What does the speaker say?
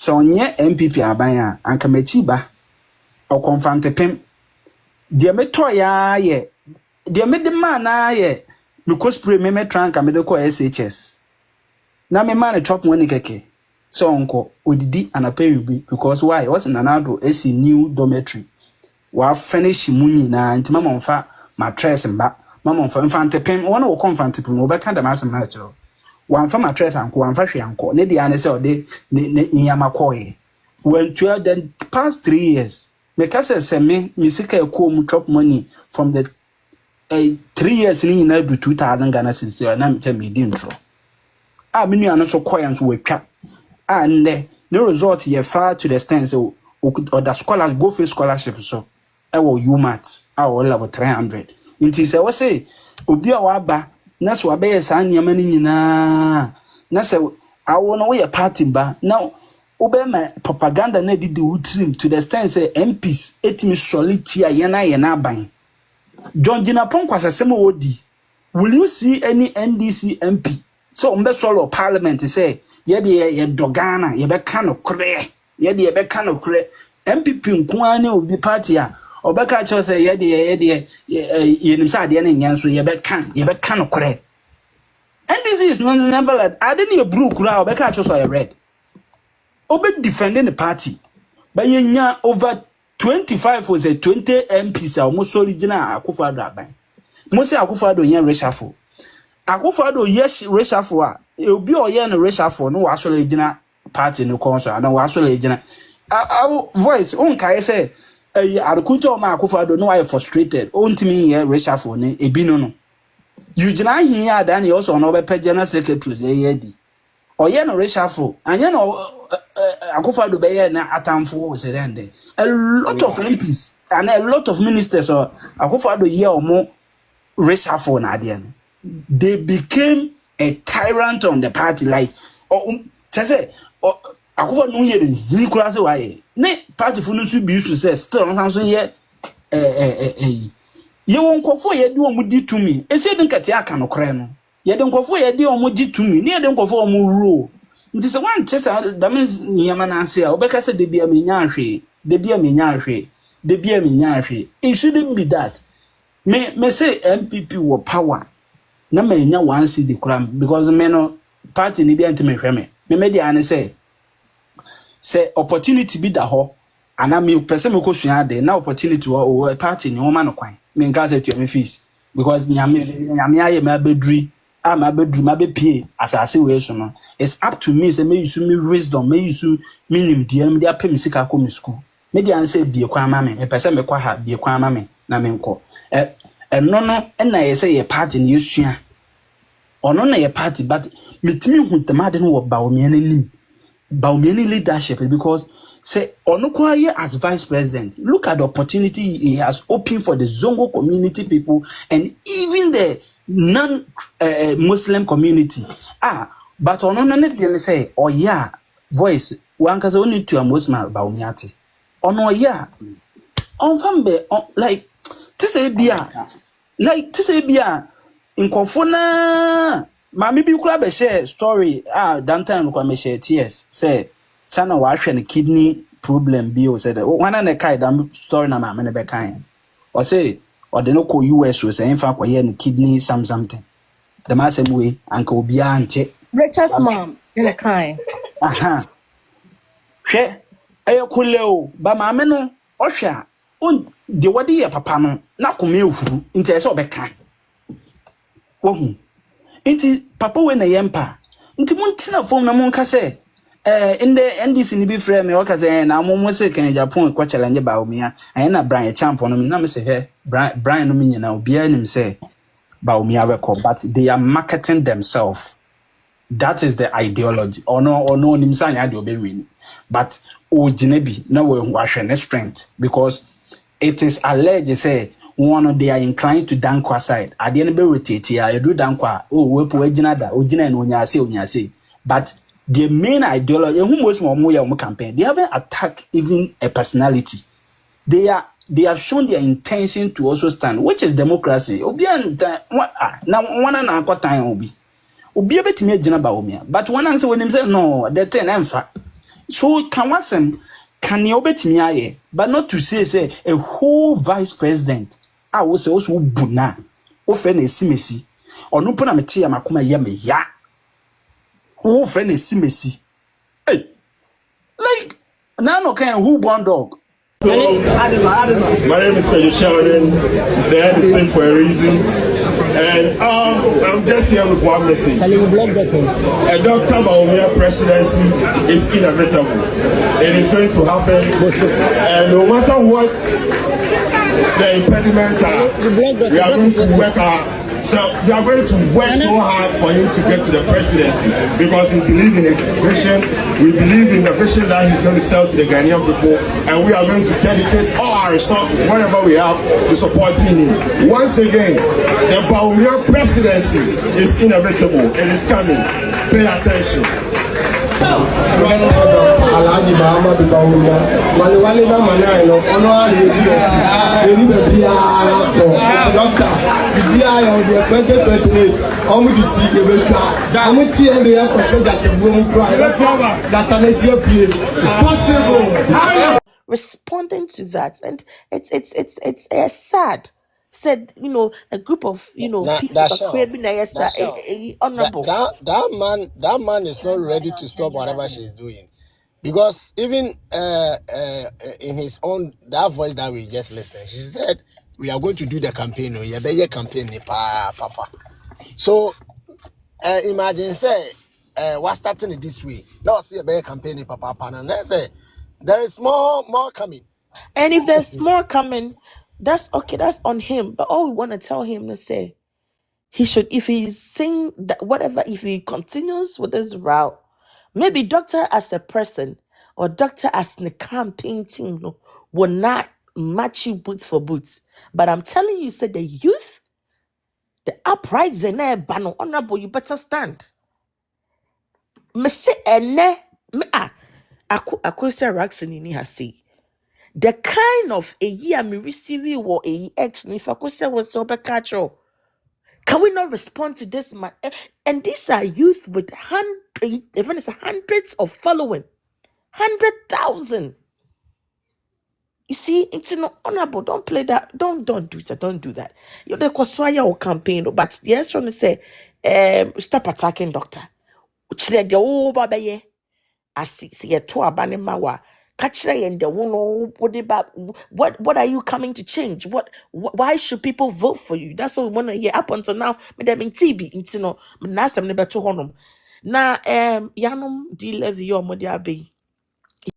so onye MPP aban a anka machiba o Mfamtipim de meto ya ye de me de man na ye me cosplay me tranka me de ko SHS na me man chop money keke so onko odidi anapay bi because why was nanado esi new dormitory wa finish munyi na nti mama mfa mattress mba mama mfa Mfamtipim wona wo Mfamtipim wo be ka da masem na chiro wan fa mattress anko wan fa hwe anko ne dia ne se ode ne inyama koye when to the past 3 years me ka se me sika ko mu chop money from the 3 years ni na do 2000 Ghana cedis na me tell me di intro me nua no so koye so watwa and the result ye far to the extent so or the scholars go for scholarship so I will UMAT I will level 300 inti se we say obi a wa ba na so abe sa anyama ni nyina na se awo no we party ba now obe ma propaganda na didi utrim to the extent say MPs etimi solidity ye na ban John Jinapon kwasasem odi will you see any NDC MP so mbe solo parliament say ye de dogana ye be kano kre ye de be kano kre MPP nko ani obi party a obeka cho say ye de ye nimsa de na nyanso ye be kan kre NDC is never like I didn't a blue kura obeka cho so ye red obe defending the party but ye nya over 25 was a 20 MPs almost original Akufo Addo aban mo say Akufo Addo yen reshuffle Akufo Addo yes reshuffle a obi o yen reshuffle no wa so original party no concern na wa so original our voice on kai say arukunto ma Akufo Addo no I frustrated ontimi ye reshuffle ne ebi no you jina hin ya dan also no be general secretaries ye di o yen reshuffle anya no Akufo Addo be ye na atamfo say then a lot of MPs and a lot of ministers or Akufo Addo ye omo reshuffle na ade ne they became a tyrant on the party like say Akufo no ye he kura say why ne party fu no su bi su say still no so ye ye won kofo ye di omo di tumi ese de nkate aka no kore no ye de nkofo ye di omo di tumi ne ye de nkofo omo rule nti say one test that means nyama na ase a obeka say de bia me nya ahwe de bia me nya ahwe de bia me nya ahwe it shouldn't be that me say MPP wo power na me nya one cd kura because me no party ni bia ntime hwe me dey an say opportunity be da ho ana me person me ko sua de na opportunity o party ni o ma no kwan me nka say to me fees because nyame aye me abeduri ma be pie asase we so no it's up to me say me use me wisdom me use minim dia me dia pem sika ko me school me dia an say bie kwan ma me person me kwa ha bie kwan ma me na me nko no na ye say ye party ni yesua ono na ye party but metimi huntamade no wo baomia nanim baomia leadership because say ono kwaye as vice president look at the opportunity he has opened for the Zongo community people and even the non Muslim community but ono no ne say oh yeah voice one kaza only to a Muslim baomiati ono yeah on fambe like to say bia nkofo na mami bi kura be share story downtown kwa me share tears say sana wa hwe ne kidney problem bi o say that wana ne kai dam story na mama ne be kan o say o de no ko US o say infa kwa ye ne kidney something the ma say we anka obi anche Richard's mom in a kind hwe ayekule o ba mama no o hwe a on de wodi ye papa no na kome ehuru nti say obeka wohu inti papa we na yempa inti muntina fom na munka say in the NDC ni bi frame me waka say na mo se kan Japan ko challenge ba omia aye na Brian champion no me na me say he Brian no me nyina obi anim say ba omia record but they are marketing themselves. That is the ideology or no nimsa nya de obe win but o jinebi na we hwahwe ne strength because it is alleged say one they are inclined to dankwa side at the end be rotate ya you do dankwa wepo agina da ogina na onyase but the main ideology who most more campaign they haven't attacked even a personality. They have shown their intention to also stand, which is democracy. Obi na one na akotan obi betime agina ba omia but one answer when him say no the thing emfa So can wasem can you obetimi aye, but not to say a whole vice president. I will say also buna. O friend is simesi. Or no puna meti ya makuma yame ya. O friend is simesi. Hey, like nano can who born dog. So, my name is Freddy Sheldon. The head is named for a reason. And I'm just here with one message. A Dr. Bawumia presidency is inevitable. It is going to happen. And no matter what the impediments are, we are going to work our. So we are going to work so hard for him to get to the presidency because we believe in his vision, we believe in the vision that he's going to sell to the Ghanaian people, and we are going to dedicate all our resources, whatever we have, to supporting him. Once again, the Bawumia presidency is inevitable and it's coming. Pay attention. Alhaji Muhammad Bawumia wale na mana ino ono ari eri be bia for doctor bia yo 2028 omu di ti ge be twa omu ti e re ko se that bu mu twa that possible. Responding to that, and it's sad. Said, a group of people That's are all. craving a That's all. honorable. That man is not ready to stop whatever she's doing, because even in his own that voice that we just listened, she said we are going to do the campaign. We are better campaign, papa. So imagine say what's starting it this way. Now see a better campaign, papa, and then say there is more coming. And if there's more coming, that's okay, that's on him. But all we want to tell him to say, he should, if he's saying that whatever, if he continues with this route, maybe doctor as a person or doctor as the campaign team will not match you boots for boots. But I'm telling you, said the youth, the uprising, banner honorable, you better stand. Me say ene me Akosia Raxini has say the kind of a year me receiving or a ex if Akosia was so catcho. Can we not respond to this man? And these are youth with hundreds of following, 100,000. You see, it's not honorable. Don't play that. Don't do that. Don't do that. You're the Koswaya or campaign, but yes, trying to say, stop attacking doctor. Chile de over see a tour mawa. Catch and the one what are you coming to change? Why should people vote for you? That's what we want to hear up until now. But I mean TB into no nasam never to honum. Na yanum di levy your modi abe.